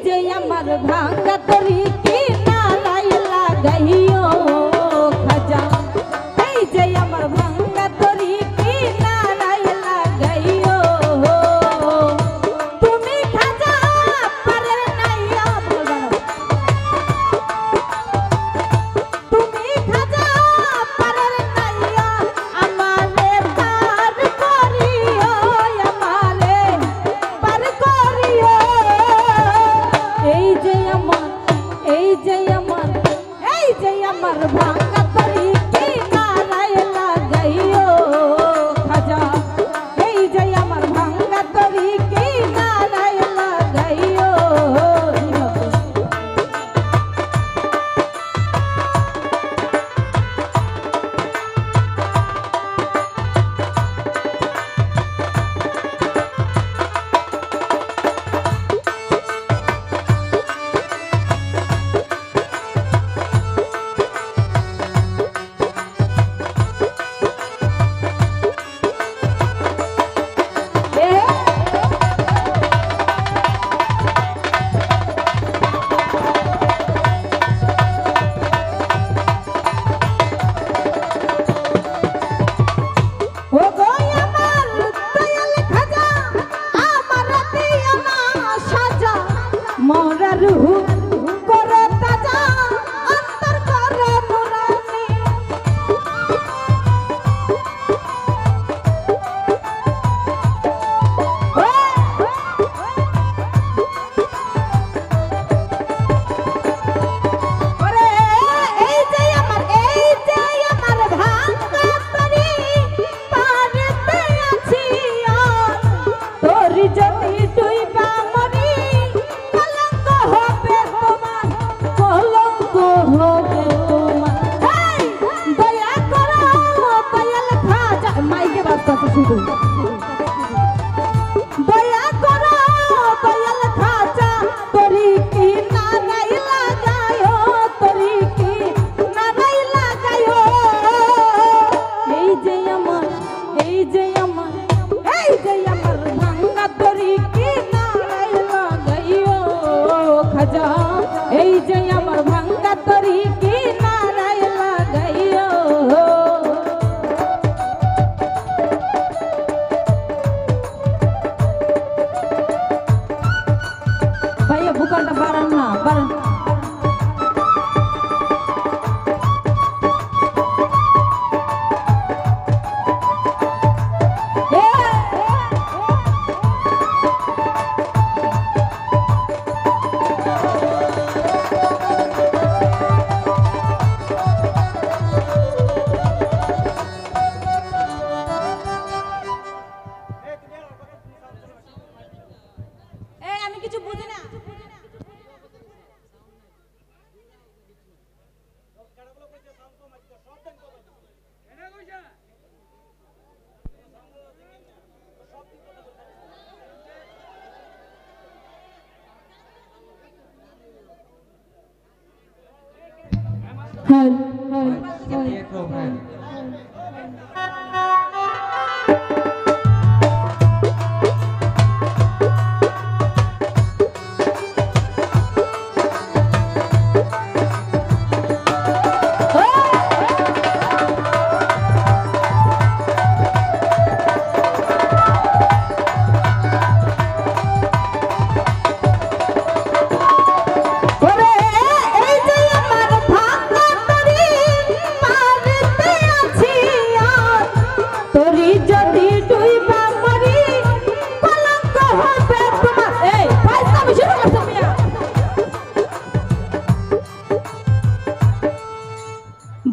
যে আমার ভাঙ্গা তরি কি নারাই লাগাইও খাজা এই যে আমার ভাঙ্গা তরি কি নারাই লাগাইও তুমি খাজা পারের নাইয়া তুমি খাজা পারের নাইয়া আমারে পার করিও আমারে পার করিও এই যে আমার ভাঙ্গা তরি কি নারাই লাগাইও খাজা এই যে আমার ভাঙ্গা তরি কি নারাই লাগাইও দয়া করো দয়াল খাজা তরি কি নারাই লাগাইও তরি কি নারাই লাগাইও এই যে আমার ভাঙ্গা তরি কি নারাই লাগাইও খাজা এই যে আমার ভাঙ্গা তরি কি নারাই লাগাইও ভাইয়া বুকালটা বাড়ান না বাড়ান আমি কিছু বুঝি না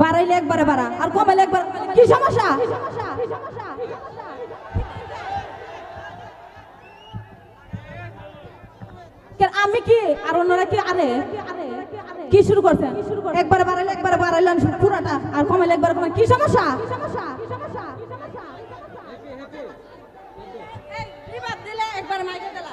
বাড়াইলে একবারে বাড়া আর কমাইলে একবার কি সমস্যা আমি কি আর অন্যরা কি আরে কি শুরু করছেন একবারে বাড়াইলেন পুরাটা আর কমাইলে একবার কমাই কি সমস্যা একবার মাইকে দিলা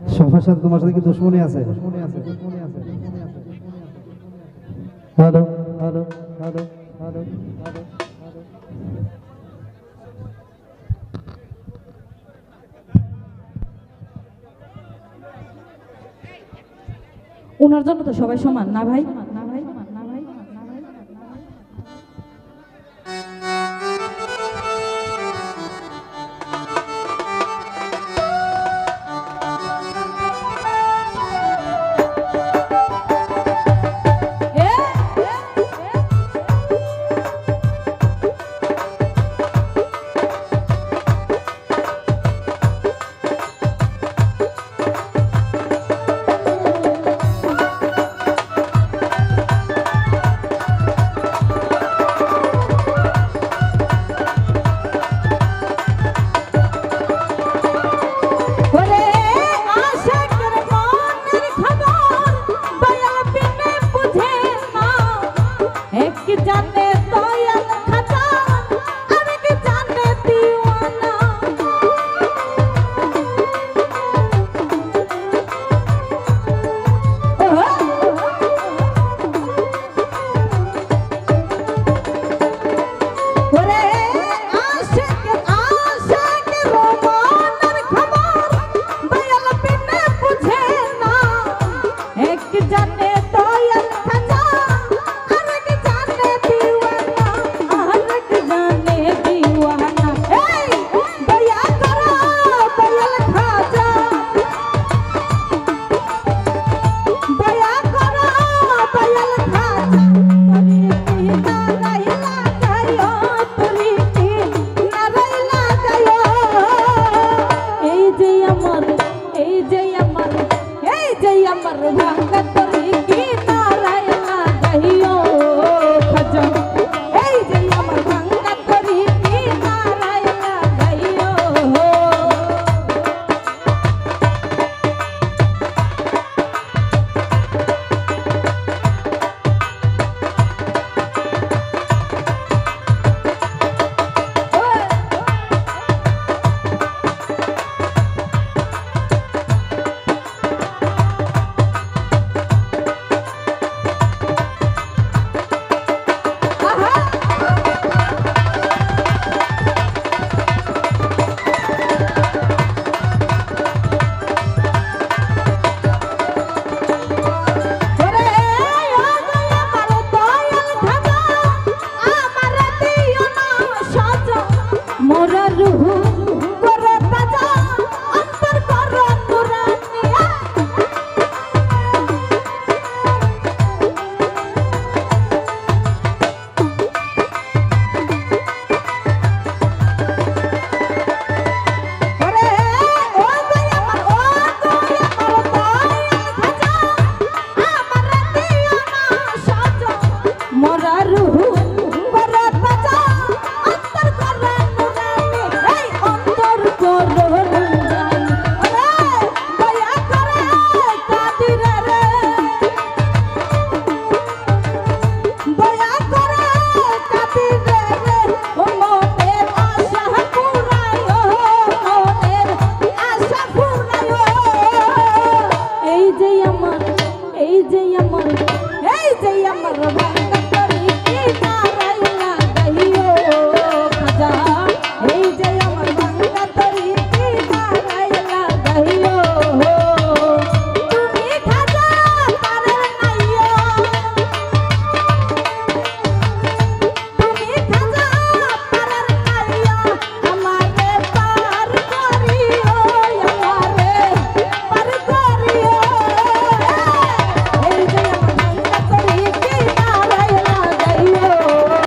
সবার সাথে তোমার সাথে কি দুশ্মনী আছে? Hello hello hello hello hello. ওনার জন্য তো সবাই সমান না ভাই? না ভাই? না ভাই? এই যে আমার